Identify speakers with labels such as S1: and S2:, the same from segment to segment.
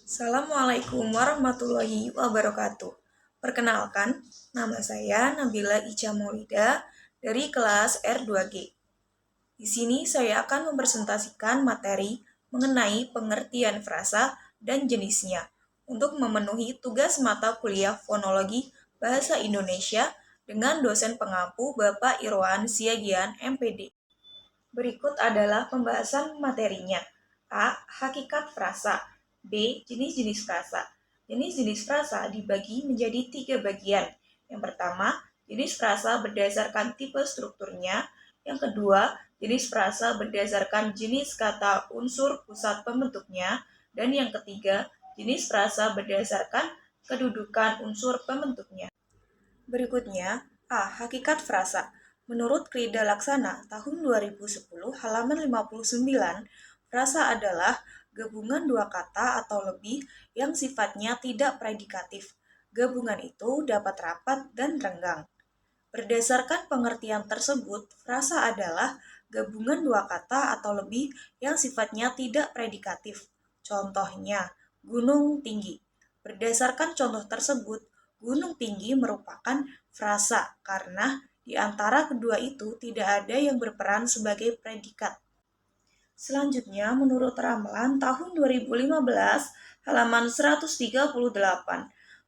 S1: Assalamualaikum warahmatullahi wabarakatuh. Perkenalkan, nama saya Nabila Ica Maulida dari kelas R2G. Di sini saya akan mempresentasikan materi mengenai pengertian frasa dan jenisnya untuk memenuhi tugas mata kuliah fonologi Bahasa Indonesia dengan dosen pengampu Bapak Irwan Siagian MPD. Berikut adalah pembahasan materinya. A. Hakikat frasa. B. Jenis-jenis frasa. Jenis-jenis frasa dibagi menjadi 3 bagian. Yang pertama, jenis frasa berdasarkan tipe strukturnya. Yang kedua, jenis frasa berdasarkan jenis kata unsur pusat pembentuknya. Dan yang ketiga, jenis frasa berdasarkan kedudukan unsur pembentuknya. Berikutnya, A. Hakikat frasa. Menurut Krida Laksana tahun 2010 halaman 59, frasa adalah gabungan dua kata atau lebih yang sifatnya tidak predikatif. Gabungan itu dapat rapat dan renggang. Berdasarkan pengertian tersebut, frasa adalah gabungan dua kata atau lebih yang sifatnya tidak predikatif. Contohnya, gunung tinggi. Berdasarkan contoh tersebut, gunung tinggi merupakan frasa karena di antara kedua itu tidak ada yang berperan sebagai predikat. Selanjutnya, menurut ramalan tahun 2015 halaman 138,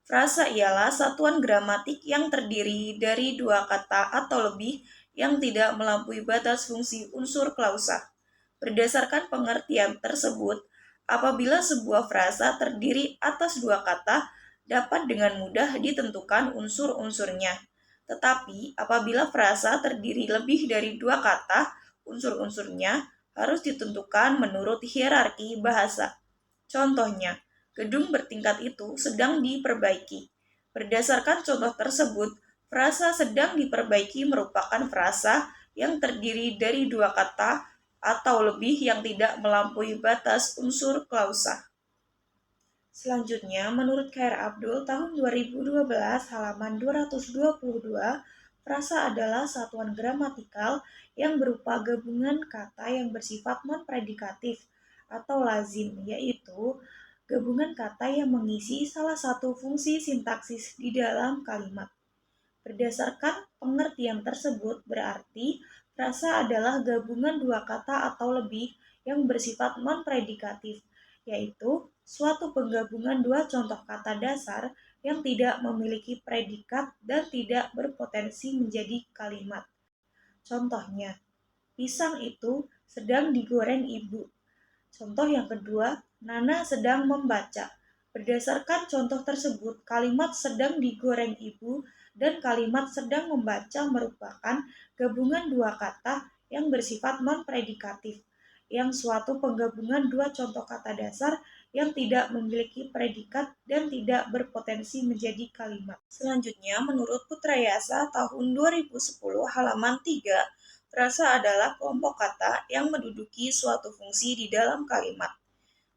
S1: frasa ialah satuan gramatik yang terdiri dari dua kata atau lebih yang tidak melampaui batas fungsi unsur klausa. Berdasarkan pengertian tersebut, apabila sebuah frasa terdiri atas dua kata, dapat dengan mudah ditentukan unsur-unsurnya. Tetapi apabila frasa terdiri lebih dari dua kata, unsur-unsurnya harus ditentukan menurut hierarki bahasa. Contohnya, gedung bertingkat itu sedang diperbaiki. Berdasarkan contoh tersebut, frasa sedang diperbaiki merupakan frasa yang terdiri dari dua kata atau lebih yang tidak melampaui batas unsur klausa. Selanjutnya, menurut Khair Abdul tahun 2012 halaman 222, frasa adalah satuan gramatikal yang berupa gabungan kata yang bersifat non-predikatif atau lazim, yaitu gabungan kata yang mengisi salah satu fungsi sintaksis di dalam kalimat. Berdasarkan pengertian tersebut, berarti frasa adalah gabungan dua kata atau lebih yang bersifat non-predikatif, yaitu suatu penggabungan dua contoh kata dasar yang tidak memiliki predikat dan tidak berpotensi menjadi kalimat. Contohnya, pisang itu sedang digoreng ibu. Contoh yang kedua, Nana sedang membaca. Berdasarkan contoh tersebut, kalimat sedang digoreng ibu dan kalimat sedang membaca merupakan gabungan dua kata yang bersifat non-predikatif, yang suatu penggabungan dua contoh kata dasar yang tidak memiliki predikat dan tidak berpotensi menjadi kalimat. Selanjutnya, menurut Putrayasa tahun 2010 halaman 3, frasa adalah kelompok kata yang menduduki suatu fungsi di dalam kalimat.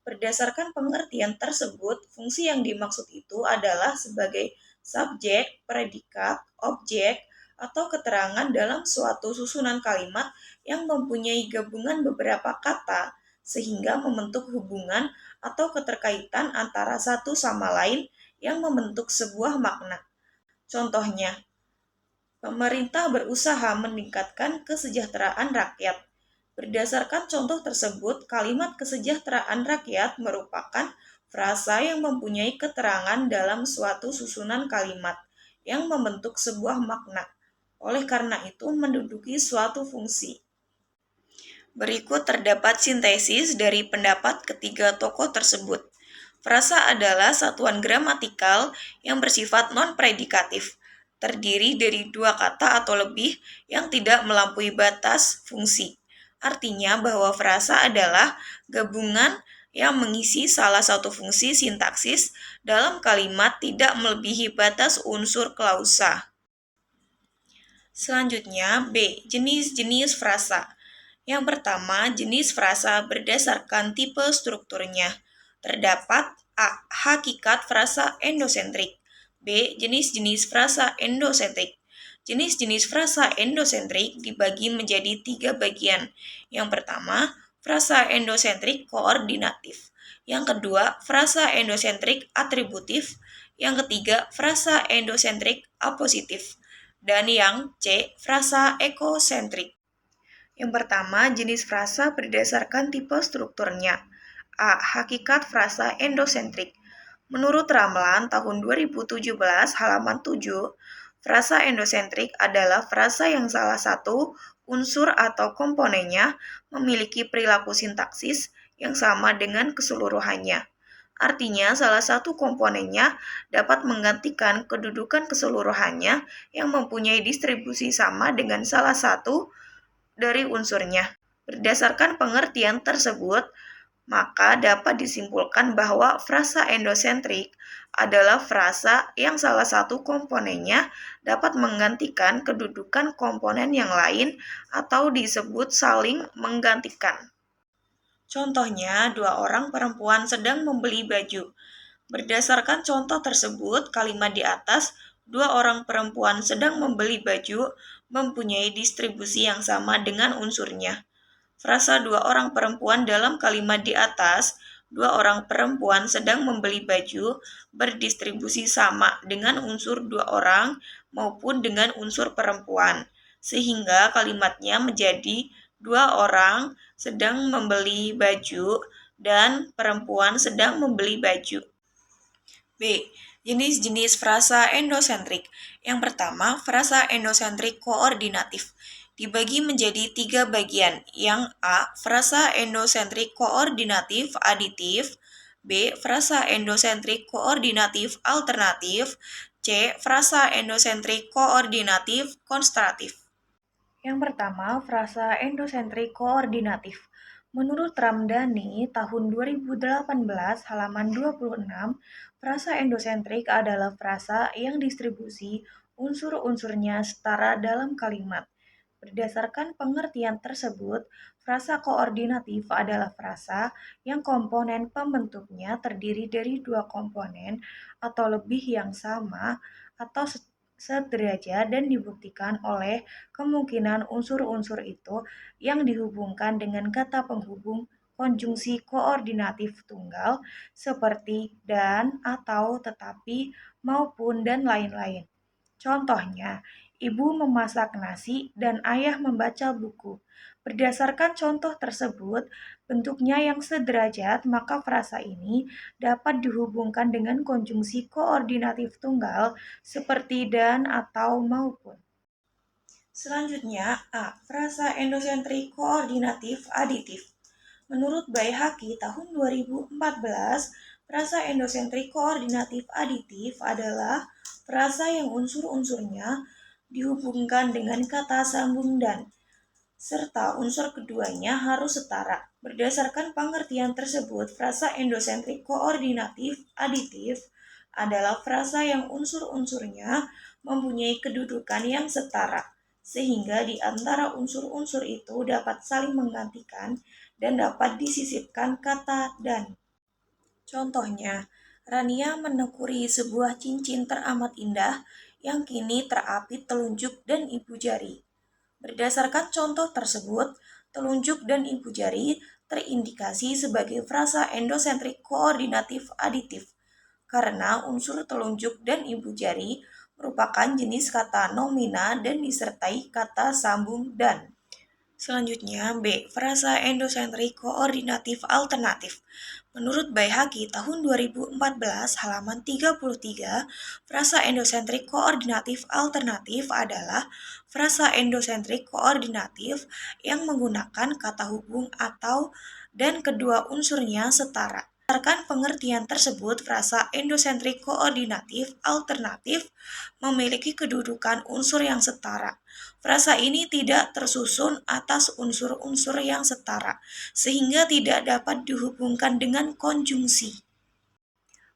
S1: Berdasarkan pengertian tersebut, fungsi yang dimaksud itu adalah sebagai subjek, predikat, objek, atau keterangan dalam suatu susunan kalimat yang mempunyai gabungan beberapa kata sehingga membentuk hubungan atau keterkaitan antara satu sama lain yang membentuk sebuah makna. Contohnya, pemerintah berusaha meningkatkan kesejahteraan rakyat. Berdasarkan contoh tersebut, kalimat kesejahteraan rakyat merupakan frasa yang mempunyai keterangan dalam suatu susunan kalimat yang membentuk sebuah makna. Oleh karena itu, menduduki suatu fungsi. Berikut terdapat sintesis dari pendapat ketiga tokoh tersebut. Frasa adalah satuan gramatikal yang bersifat non-predikatif, terdiri dari dua kata atau lebih yang tidak melampaui batas fungsi. Artinya bahwa frasa adalah gabungan yang mengisi salah satu fungsi sintaksis dalam kalimat tidak melebihi batas unsur klausa. Selanjutnya, B. Jenis-jenis frasa. Yang pertama, jenis frasa berdasarkan tipe strukturnya. Terdapat A. Hakikat frasa endosentrik. B. Jenis-jenis frasa endosentrik. Jenis-jenis frasa endosentrik dibagi menjadi 3 bagian. Yang pertama, frasa endosentrik koordinatif. Yang kedua, frasa endosentrik atributif. Yang ketiga, frasa endosentrik apositif. Dan yang C, frasa ekosentrik. Yang pertama, jenis frasa berdasarkan tipe strukturnya. A. Hakikat frasa endosentrik. Menurut Ramlan tahun 2017 halaman 7, frasa endosentrik adalah frasa yang salah satu unsur atau komponennya memiliki perilaku sintaksis yang sama dengan keseluruhannya. Artinya, salah satu komponennya dapat menggantikan kedudukan keseluruhannya yang mempunyai distribusi sama dengan salah satu dari unsurnya. Berdasarkan pengertian tersebut, maka dapat disimpulkan bahwa frasa endosentrik adalah frasa yang salah satu komponennya dapat menggantikan kedudukan komponen yang lain atau disebut saling menggantikan. Contohnya, dua orang perempuan sedang membeli baju. Berdasarkan contoh tersebut, kalimat di atas, dua orang perempuan sedang membeli baju mempunyai distribusi yang sama dengan unsurnya. Frasa dua orang perempuan dalam kalimat di atas, dua orang perempuan sedang membeli baju berdistribusi sama dengan unsur dua orang maupun dengan unsur perempuan, sehingga kalimatnya menjadi dua orang sedang membeli baju dan perempuan sedang membeli baju. B. Jenis-jenis frasa endosentrik. Yang pertama, frasa endosentrik koordinatif. Dibagi menjadi 3 bagian. Yang A. Frasa endosentrik koordinatif aditif. B. Frasa endosentrik koordinatif alternatif. C. Frasa endosentrik koordinatif konstratif. Yang pertama, frasa endosentrik koordinatif. Menurut Ramdhani tahun 2018 halaman 26, frasa endosentrik adalah frasa yang distribusi unsur-unsurnya setara dalam kalimat. Berdasarkan pengertian tersebut, frasa koordinatif adalah frasa yang komponen pembentuknya terdiri dari dua komponen atau lebih yang sama atau sederajat dan dibuktikan oleh kemungkinan unsur-unsur itu yang dihubungkan dengan kata penghubung konjungsi koordinatif tunggal seperti dan, atau, tetapi, maupun, dan lain-lain. Contohnya, ibu memasak nasi dan ayah membaca buku. Berdasarkan contoh tersebut, bentuknya yang sederajat, maka frasa ini dapat dihubungkan dengan konjungsi koordinatif tunggal seperti dan, atau, maupun. Selanjutnya, A. Frasa endosentrik koordinatif aditif. Menurut Baihaqi tahun 2014, frasa endosentrik koordinatif aditif adalah frasa yang unsur-unsurnya dihubungkan dengan kata sambung dan, serta unsur keduanya harus setara. Berdasarkan pengertian tersebut, frasa endosentrik koordinatif aditif adalah frasa yang unsur-unsurnya mempunyai kedudukan yang setara, sehingga di antara unsur-unsur itu dapat saling menggantikan dan dapat disisipkan kata dan. Contohnya, Rania menekuni sebuah cincin teramat indah yang kini terapit telunjuk dan ibu jari. Berdasarkan contoh tersebut, telunjuk dan ibu jari terindikasi sebagai frasa endosentrik koordinatif aditif karena unsur telunjuk dan ibu jari merupakan jenis kata nomina dan disertai kata sambung dan. Selanjutnya, B. Frasa endosentrik koordinatif alternatif. Menurut Baihaqi tahun 2014 halaman 33, frasa endosentrik koordinatif alternatif adalah frasa endosentrik koordinatif yang menggunakan kata hubung atau dan kedua unsurnya setara. Berdasarkan pengertian tersebut, frasa endosentrik koordinatif alternatif memiliki kedudukan unsur yang setara. Frasa ini tidak tersusun atas unsur-unsur yang setara, sehingga tidak dapat dihubungkan dengan konjungsi.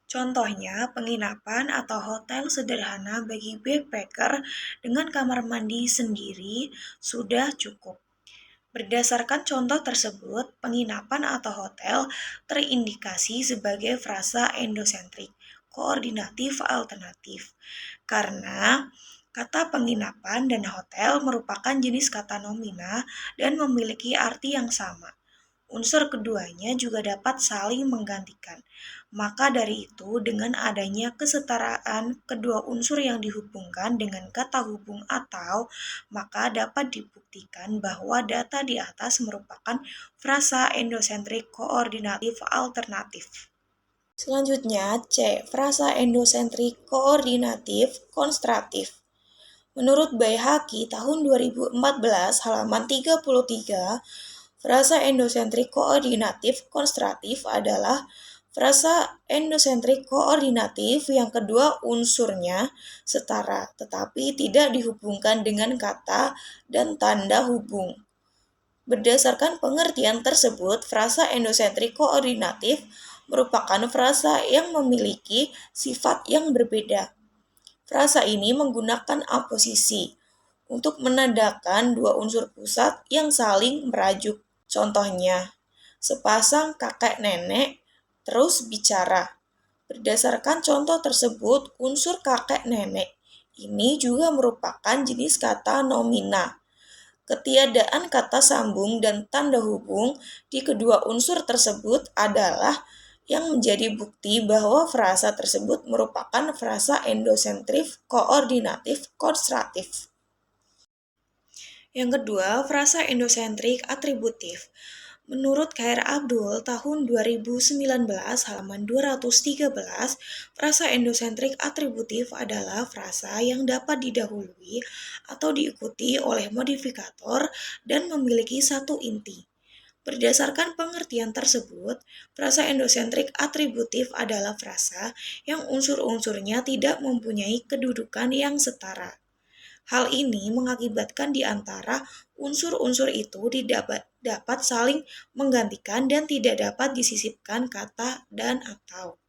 S1: Contohnya, penginapan atau hotel sederhana bagi backpacker dengan kamar mandi sendiri sudah cukup. Berdasarkan contoh tersebut, penginapan atau hotel terindikasi sebagai frasa endosentrik koordinatif alternatif karena kata penginapan dan hotel merupakan jenis kata nomina dan memiliki arti yang sama. unsur keduanya juga dapat saling menggantikan. Maka dari itu, dengan adanya kesetaraan kedua unsur yang dihubungkan dengan kata hubung atau, maka dapat dibuktikan bahwa data di atas merupakan frasa endosentrik koordinatif alternatif. Selanjutnya, C. Frasa endosentrik koordinatif konstratif. Menurut Baihaqi tahun 2014 halaman 33, frasa endosentrik koordinatif konstratif adalah frasa endosentrik koordinatif yang kedua unsurnya setara tetapi tidak dihubungkan dengan kata dan tanda hubung. Berdasarkan pengertian tersebut, frasa endosentrik koordinatif merupakan frasa yang memiliki sifat yang berbeda. Frasa ini menggunakan aposisi untuk menandakan dua unsur pusat yang saling merajuk. Contohnya, sepasang kakek nenek terus bicara. Berdasarkan contoh tersebut, unsur kakek nenek ini juga merupakan jenis kata nomina. Ketiadaan kata sambung dan tanda hubung di kedua unsur tersebut adalah yang menjadi bukti bahwa frasa tersebut merupakan frasa endosentrik koordinatif konstratif. Yang kedua, frasa endosentrik atributif. Menurut Khair Abdul tahun 2019 halaman 213, frasa endosentrik atributif adalah frasa yang dapat didahului atau diikuti oleh modifikator dan memiliki satu inti. Berdasarkan pengertian tersebut, frasa endosentrik atributif adalah frasa yang unsur-unsurnya tidak mempunyai kedudukan yang setara. Hal ini mengakibatkan di antara unsur-unsur itu dapat saling menggantikan dan tidak dapat disisipkan kata dan atau.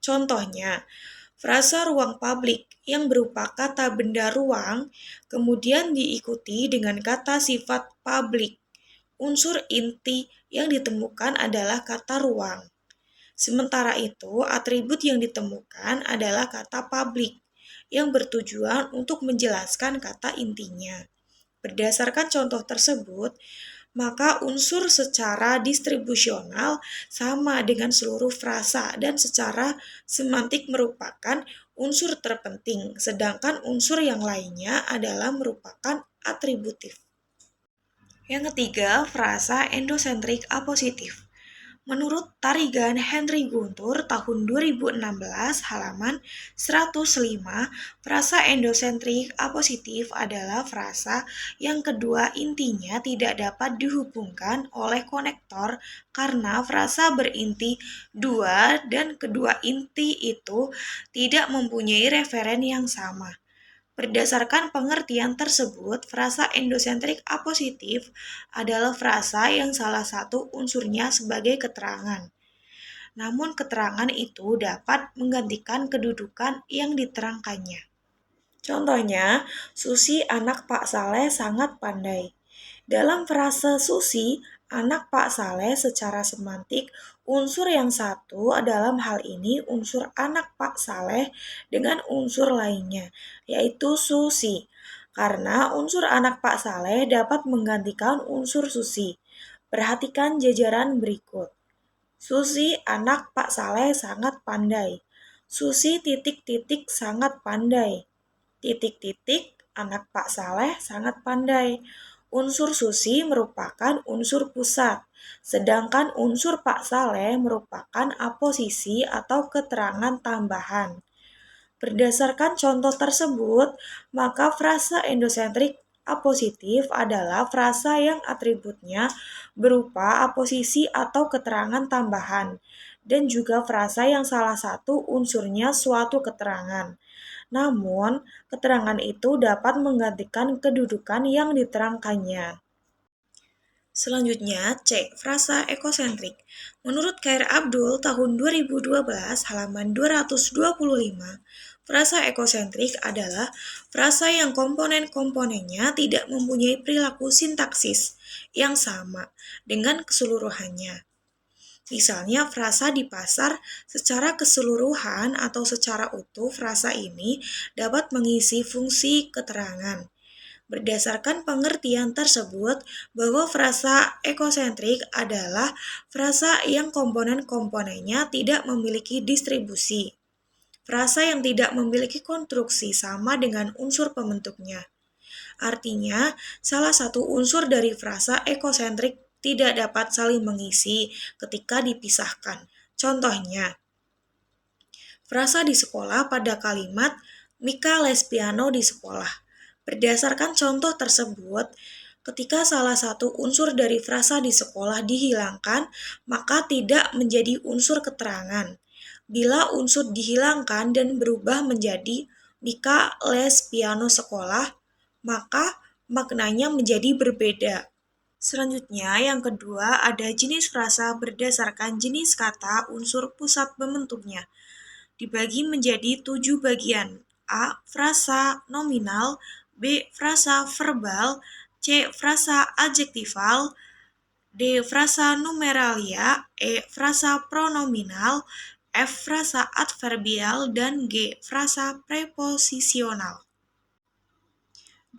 S1: Contohnya, frasa ruang publik yang berupa kata benda ruang kemudian diikuti dengan kata sifat publik. Unsur inti yang ditemukan adalah kata ruang. Sementara itu, atribut yang ditemukan adalah kata publik yang bertujuan untuk menjelaskan kata intinya. Berdasarkan contoh tersebut, maka unsur secara distribusional sama dengan seluruh frasa dan secara semantik merupakan unsur terpenting, sedangkan unsur yang lainnya adalah merupakan atributif. Yang ketiga, frasa endosentrik apositif. Menurut Tarigan Henry Guntur tahun 2016 halaman 105, frasa endosentrik apositif adalah frasa yang kedua intinya tidak dapat dihubungkan oleh konektor karena frasa berinti dua dan kedua inti itu tidak mempunyai referen yang sama. Berdasarkan pengertian tersebut, frasa endosentrik apositif adalah frasa yang salah satu unsurnya sebagai keterangan. Namun keterangan itu dapat menggantikan kedudukan yang diterangkannya. Contohnya, Susi anak Pak Saleh sangat pandai. Dalam frasa Susi, anak Pak Saleh secara semantik, unsur yang satu dalam hal ini unsur anak Pak Saleh dengan unsur lainnya, yaitu Susi. Karena unsur anak Pak Saleh dapat menggantikan unsur Susi. Perhatikan jajaran berikut. Susi anak Pak Saleh sangat pandai. Susi titik-titik sangat pandai. Titik-titik anak Pak Saleh sangat pandai. Unsur Susi merupakan unsur pusat, sedangkan unsur Pak Saleh merupakan aposisi atau keterangan tambahan. Berdasarkan contoh tersebut, maka frasa endosentrik apositif adalah frasa yang atributnya berupa aposisi atau keterangan tambahan, dan juga frasa yang salah satu unsurnya suatu keterangan. Namun, keterangan itu dapat menggantikan kedudukan yang diterangkannya. Selanjutnya, C. Frasa ekosentrik. Menurut Khair Abdul tahun 2012 halaman 225, frasa ekosentrik adalah frasa yang komponen-komponennya tidak mempunyai perilaku sintaksis yang sama dengan keseluruhannya. Misalnya frasa di pasar secara keseluruhan atau secara utuh frasa ini dapat mengisi fungsi keterangan. Berdasarkan pengertian tersebut, bahwa frasa ekosentrik adalah frasa yang komponen-komponennya tidak memiliki distribusi. Frasa yang tidak memiliki konstruksi sama dengan unsur pembentuknya. Artinya, salah satu unsur dari frasa ekosentrik tidak dapat saling mengisi ketika dipisahkan. Contohnya, frasa di sekolah pada kalimat Mika les piano di sekolah. Berdasarkan contoh tersebut, ketika salah satu unsur dari frasa di sekolah dihilangkan, maka tidak menjadi unsur keterangan. Bila unsur dihilangkan dan berubah menjadi Mika les piano sekolah, maka maknanya menjadi berbeda. Selanjutnya, yang kedua ada jenis frasa berdasarkan jenis kata unsur pusat pembentuknya. Dibagi menjadi 7 bagian. A. Frasa nominal, B. Frasa verbal, C. Frasa adjektival, D. Frasa numeralia, E. Frasa pronominal, F. Frasa adverbial, dan G. Frasa preposisional.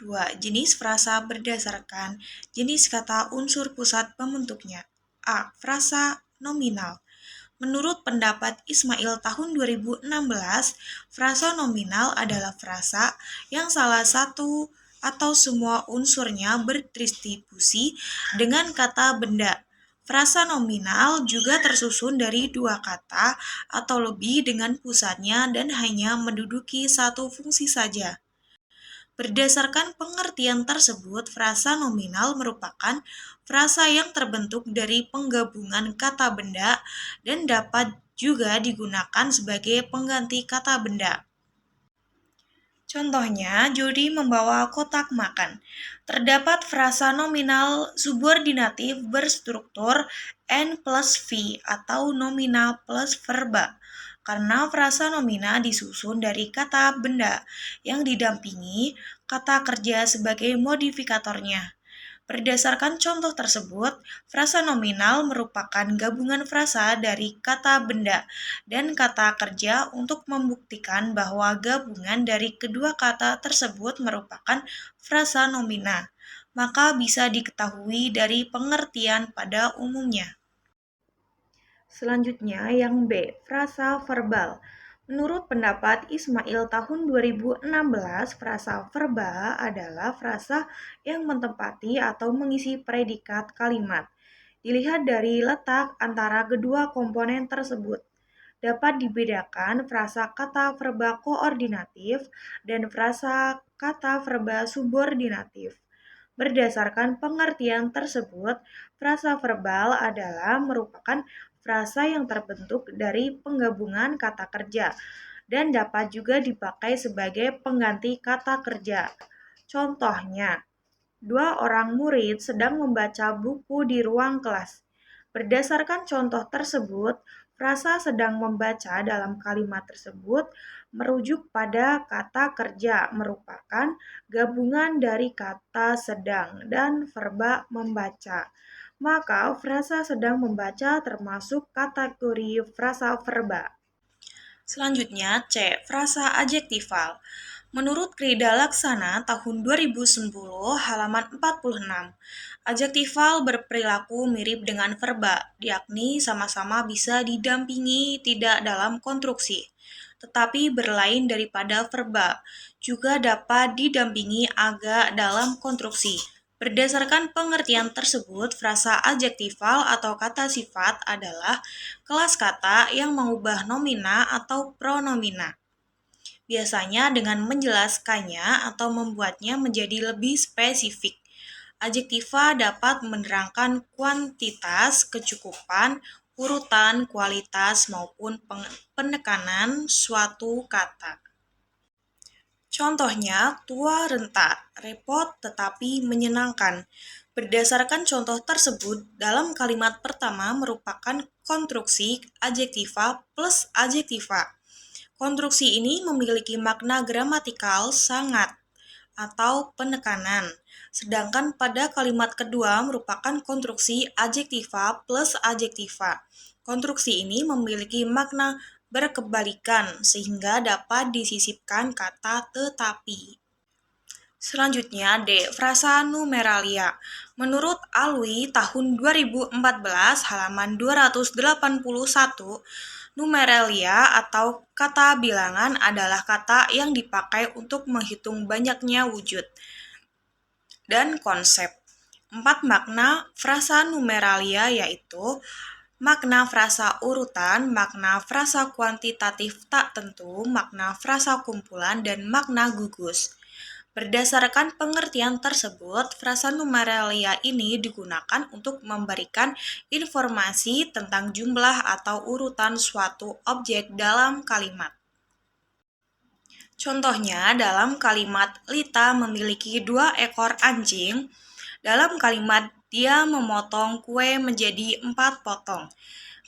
S1: 2. Jenis frasa berdasarkan jenis kata unsur pusat pembentuknya. A. Frasa nominal. Menurut pendapat Ismail tahun 2016, frasa nominal adalah frasa yang salah satu atau semua unsurnya berdistribusi dengan kata benda. Frasa nominal juga tersusun dari dua kata atau lebih dengan pusatnya dan hanya menduduki satu fungsi saja. Berdasarkan pengertian tersebut, frasa nominal merupakan frasa yang terbentuk dari penggabungan kata benda dan dapat juga digunakan sebagai pengganti kata benda. Contohnya, Jody membawa kotak makan. Terdapat frasa nominal subordinatif berstruktur N plus V atau nominal plus verba. Karena frasa nominal disusun dari kata benda yang didampingi kata kerja sebagai modifikatornya. Berdasarkan contoh tersebut, frasa nominal merupakan gabungan frasa dari kata benda dan kata kerja untuk membuktikan bahwa gabungan dari kedua kata tersebut merupakan frasa nominal. Maka bisa diketahui dari pengertian pada umumnya. Selanjutnya yang B, frasa verbal. Menurut pendapat Ismail tahun 2016, frasa verbal adalah frasa yang menempati atau mengisi predikat kalimat. Dilihat dari letak antara kedua komponen tersebut. Dapat dibedakan frasa kata verba koordinatif dan frasa kata verba subordinatif. Berdasarkan pengertian tersebut, frasa verbal adalah merupakan frasa yang terbentuk dari penggabungan kata kerja dan dapat juga dipakai sebagai pengganti kata kerja. Contohnya, dua orang murid sedang membaca buku di ruang kelas. Berdasarkan contoh tersebut, frasa sedang membaca dalam kalimat tersebut merujuk pada kata kerja merupakan gabungan dari kata sedang dan verba membaca. Maka frasa sedang membaca termasuk kategori frasa verba. Selanjutnya C. Frasa adjektival. Menurut Krida Laksana tahun 2010 halaman 46, adjektival berperilaku mirip dengan verba, yakni sama-sama bisa didampingi tidak dalam konstruksi, tetapi berlain daripada verba, juga dapat didampingi agak dalam konstruksi. Berdasarkan pengertian tersebut, frasa adjektival atau kata sifat adalah kelas kata yang mengubah nomina atau pronomina. Biasanya dengan menjelaskannya atau membuatnya menjadi lebih spesifik. Adjektiva dapat menerangkan kuantitas, kecukupan, urutan, kualitas, maupun penekanan suatu kata. Contohnya, tua renta, repot tetapi menyenangkan. Berdasarkan contoh tersebut, dalam kalimat pertama merupakan konstruksi adjektiva plus adjektiva. Konstruksi ini memiliki makna gramatikal sangat atau penekanan, sedangkan pada kalimat kedua merupakan konstruksi adjektiva plus adjektiva. Konstruksi ini memiliki makna berkebalikan sehingga dapat disisipkan kata tetapi. Selanjutnya D. Frasa numeralia. Menurut Alwi tahun 2014 halaman 281, numeralia atau kata bilangan adalah kata yang dipakai untuk menghitung banyaknya wujud dan konsep. 4 makna frasa numeralia yaitu makna frasa urutan, makna frasa kuantitatif tak tentu, makna frasa kumpulan, dan makna gugus. Berdasarkan pengertian tersebut, frasa numeralia ini digunakan untuk memberikan informasi tentang jumlah atau urutan suatu objek dalam kalimat. Contohnya, dalam kalimat Lita memiliki 2 ekor anjing, dalam kalimat dia memotong kue menjadi 4 potong.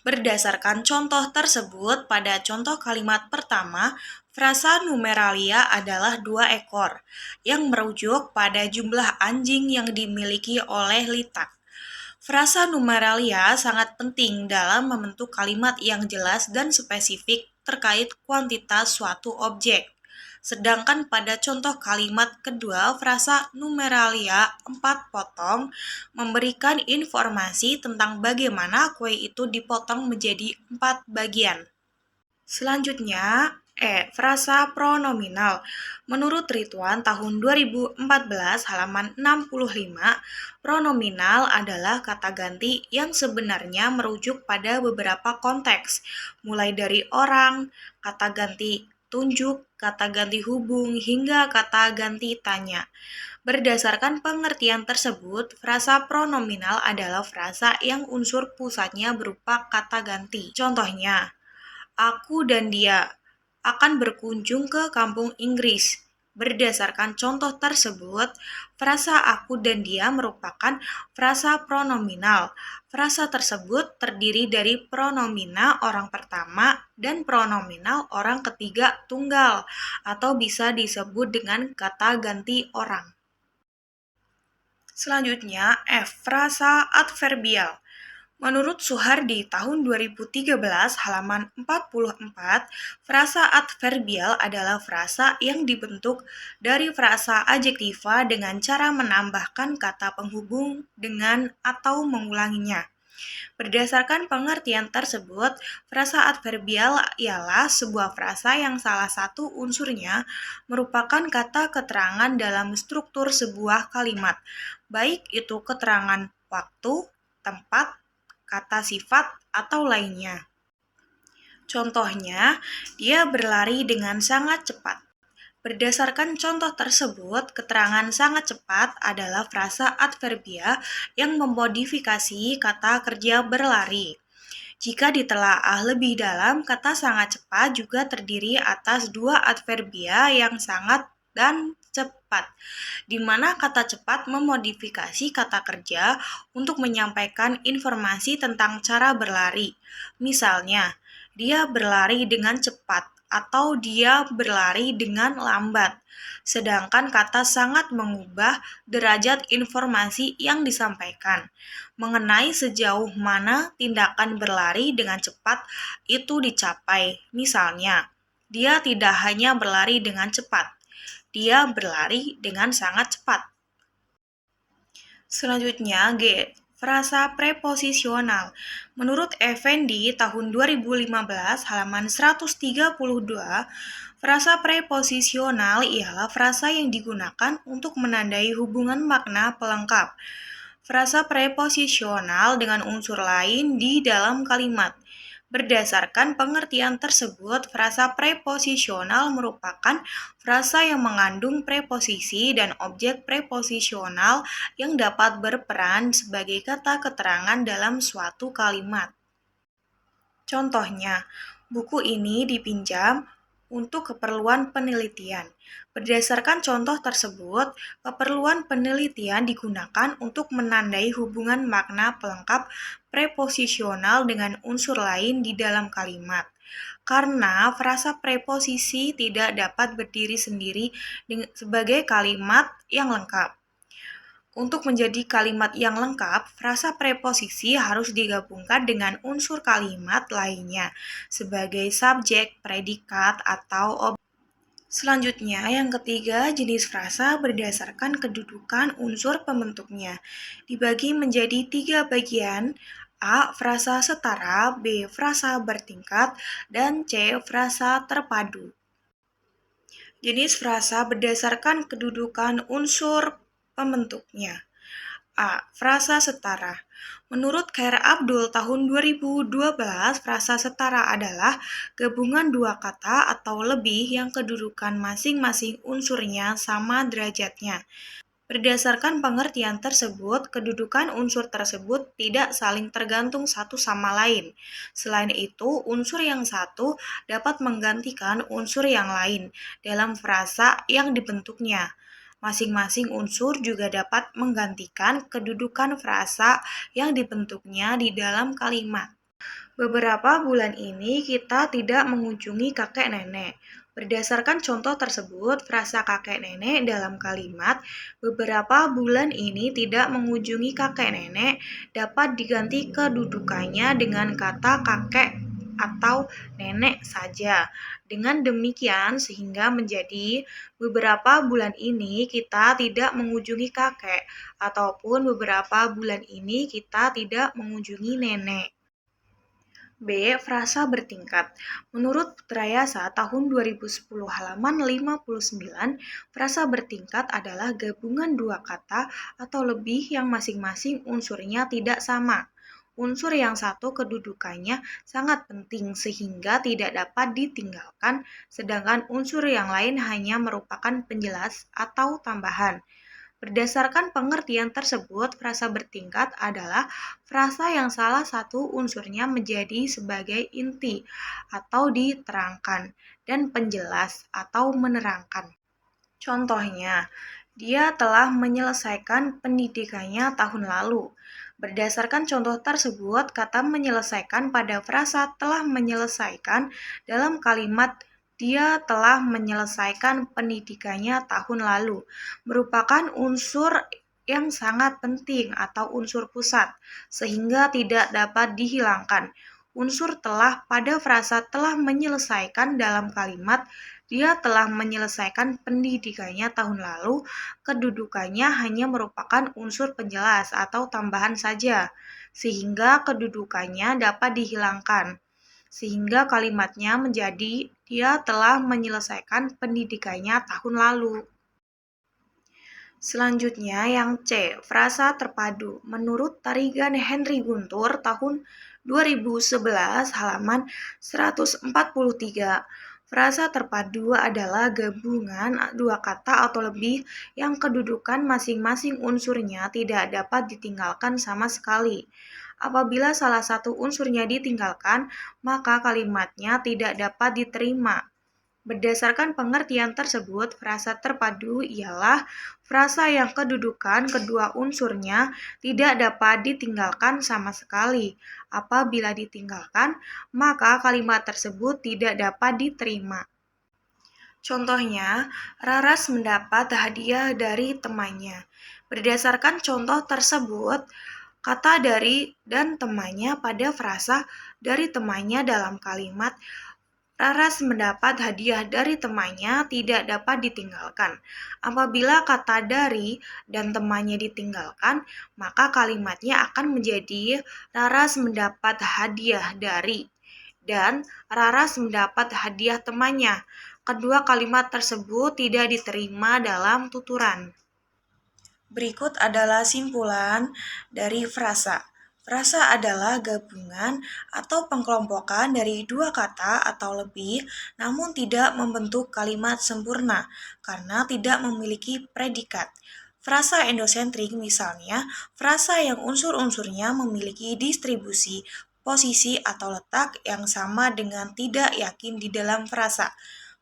S1: Berdasarkan contoh tersebut, pada contoh kalimat pertama, frasa numeralia adalah 2 ekor, yang merujuk pada jumlah anjing yang dimiliki oleh Lita. Frasa numeralia sangat penting dalam membentuk kalimat yang jelas dan spesifik terkait kuantitas suatu objek. Sedangkan pada contoh kalimat kedua, frasa numeralia 4 potong memberikan informasi tentang bagaimana kue itu dipotong menjadi 4 bagian. Selanjutnya, frasa pronominal. Menurut Ridwan tahun 2014 halaman 65, pronominal adalah kata ganti yang sebenarnya merujuk pada beberapa konteks, mulai dari orang, kata ganti tunjuk, kata ganti hubung, hingga kata ganti tanya. Berdasarkan pengertian tersebut, frasa pronominal adalah frasa yang unsur pusatnya berupa kata ganti. Contohnya, aku dan dia akan berkunjung ke kampung Inggris. Berdasarkan contoh tersebut, frasa aku dan dia merupakan frasa pronominal. Frasa tersebut terdiri dari pronomina orang pertama dan pronominal orang ketiga tunggal, atau bisa disebut dengan kata ganti orang. Selanjutnya, frasa adverbial. Menurut Suhardi tahun 2013 halaman 44, frasa adverbial adalah frasa yang dibentuk dari frasa adjektiva dengan cara menambahkan kata penghubung dengan atau mengulanginya. Berdasarkan pengertian tersebut, frasa adverbial ialah sebuah frasa yang salah satu unsurnya merupakan kata keterangan dalam struktur sebuah kalimat, baik itu keterangan waktu, tempat, kata sifat, atau lainnya. Contohnya, dia berlari dengan sangat cepat. Berdasarkan contoh tersebut, keterangan sangat cepat adalah frasa adverbia yang memodifikasi kata kerja berlari. Jika ditelaah lebih dalam, kata sangat cepat juga terdiri atas 2 adverbia yang sangat dan cepat, di mana kata cepat memodifikasi kata kerja untuk menyampaikan informasi tentang cara berlari. Misalnya, dia berlari dengan cepat atau dia berlari dengan lambat. Sedangkan kata sangat mengubah derajat informasi yang disampaikan mengenai sejauh mana tindakan berlari dengan cepat itu dicapai. Misalnya, dia tidak hanya berlari dengan cepat, dia berlari dengan sangat cepat. Selanjutnya, G. Frasa preposisional. Menurut Effendi tahun 2015 halaman 132, frasa preposisional ialah frasa yang digunakan untuk menandai hubungan makna pelengkap. Frasa preposisional dengan unsur lain di dalam kalimat. Berdasarkan pengertian tersebut, frasa preposisional merupakan frasa yang mengandung preposisi dan objek preposisional yang dapat berperan sebagai kata keterangan dalam suatu kalimat. Contohnya, buku ini dipinjam untuk keperluan penelitian. Berdasarkan contoh tersebut, keperluan penelitian digunakan untuk menandai hubungan makna pelengkap preposisional dengan unsur lain di dalam kalimat. Karena frasa preposisi tidak dapat berdiri sendiri sebagai kalimat yang lengkap. Untuk menjadi kalimat yang lengkap, frasa preposisi harus digabungkan dengan unsur kalimat lainnya sebagai subjek, predikat, atau objek. Selanjutnya, yang ketiga, jenis frasa berdasarkan kedudukan unsur pembentuknya. Dibagi menjadi 3 bagian, A. Frasa setara, B. Frasa bertingkat, dan C. Frasa terpadu. Jenis frasa berdasarkan kedudukan unsur pembentuknya. A. Frasa setara. Menurut Khair Abdul tahun 2012, frasa setara adalah gabungan dua kata atau lebih yang kedudukan masing-masing unsurnya sama derajatnya. Berdasarkan pengertian tersebut, kedudukan unsur tersebut tidak saling tergantung satu sama lain. Selain itu, unsur yang satu dapat menggantikan unsur yang lain dalam frasa yang dibentuknya. Masing-masing unsur juga dapat menggantikan kedudukan frasa yang dibentuknya di dalam kalimat. Beberapa bulan ini kita tidak mengunjungi kakek nenek. Berdasarkan contoh tersebut, frasa kakek nenek dalam kalimat beberapa bulan ini tidak mengunjungi kakek nenek dapat diganti kedudukannya dengan kata kakek atau nenek saja. Dengan demikian sehingga menjadi beberapa bulan ini kita tidak mengunjungi kakek ataupun beberapa bulan ini kita tidak mengunjungi nenek. B. Frasa bertingkat. Menurut Putrayasa tahun 2010 halaman 59, frasa bertingkat adalah gabungan dua kata atau lebih yang masing-masing unsurnya tidak sama. Unsur yang satu kedudukannya sangat penting sehingga tidak dapat ditinggalkan, sedangkan unsur yang lain hanya merupakan penjelas atau tambahan. Berdasarkan pengertian tersebut, frasa bertingkat adalah frasa yang salah satu unsurnya menjadi sebagai inti atau diterangkan dan penjelas atau menerangkan. Contohnya, dia telah menyelesaikan pendidikannya tahun lalu. Berdasarkan contoh tersebut, kata menyelesaikan pada frasa telah menyelesaikan dalam kalimat dia telah menyelesaikan pendidikannya tahun lalu merupakan unsur yang sangat penting atau unsur pusat, sehingga tidak dapat dihilangkan. Unsur telah pada frasa telah menyelesaikan dalam kalimat dia telah menyelesaikan pendidikannya tahun lalu, kedudukannya hanya merupakan unsur penjelas atau tambahan saja, sehingga kedudukannya dapat dihilangkan. Sehingga kalimatnya menjadi dia telah menyelesaikan pendidikannya tahun lalu. Selanjutnya yang C, frasa terpadu. Menurut Tarigan Henry Guntur tahun 2011 halaman 143, frasa terpadu adalah gabungan dua kata atau lebih yang kedudukan masing-masing unsurnya tidak dapat ditinggalkan sama sekali. Apabila salah satu unsurnya ditinggalkan, maka kalimatnya tidak dapat diterima. Berdasarkan pengertian tersebut, frasa terpadu ialah frasa yang kedudukan kedua unsurnya tidak dapat ditinggalkan sama sekali. Apabila ditinggalkan, maka kalimat tersebut tidak dapat diterima. Contohnya, Raras mendapat hadiah dari temannya. Berdasarkan contoh tersebut, kata dari dan temannya pada frasa dari temannya dalam kalimat Raras mendapat hadiah dari temannya tidak dapat ditinggalkan. Apabila kata dari dan temannya ditinggalkan, maka kalimatnya akan menjadi Raras mendapat hadiah dari dan Raras mendapat hadiah temannya. Kedua kalimat tersebut tidak diterima dalam tuturan. Berikut adalah simpulan dari frasa. Frasa adalah gabungan atau pengkelompokan dari dua kata atau lebih, namun tidak membentuk kalimat sempurna karena tidak memiliki predikat. Frasa endosentrik misalnya, frasa yang unsur-unsurnya memiliki distribusi, posisi atau letak yang sama dengan tidak yakin di dalam frasa.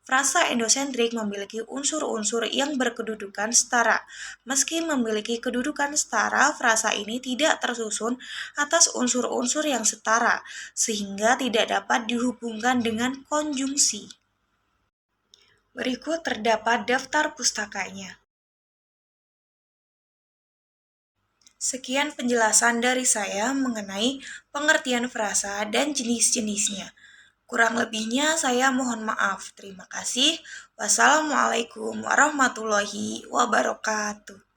S1: Frasa endosentrik memiliki unsur-unsur yang berkedudukan setara. Meski memiliki kedudukan setara, frasa ini tidak tersusun atas unsur-unsur yang setara, sehingga tidak dapat dihubungkan dengan konjungsi. Berikut terdapat daftar pustakanya. Sekian penjelasan dari saya mengenai pengertian frasa dan jenis-jenisnya. Kurang lebihnya saya mohon maaf. Terima kasih. Wassalamualaikum warahmatullahi wabarakatuh.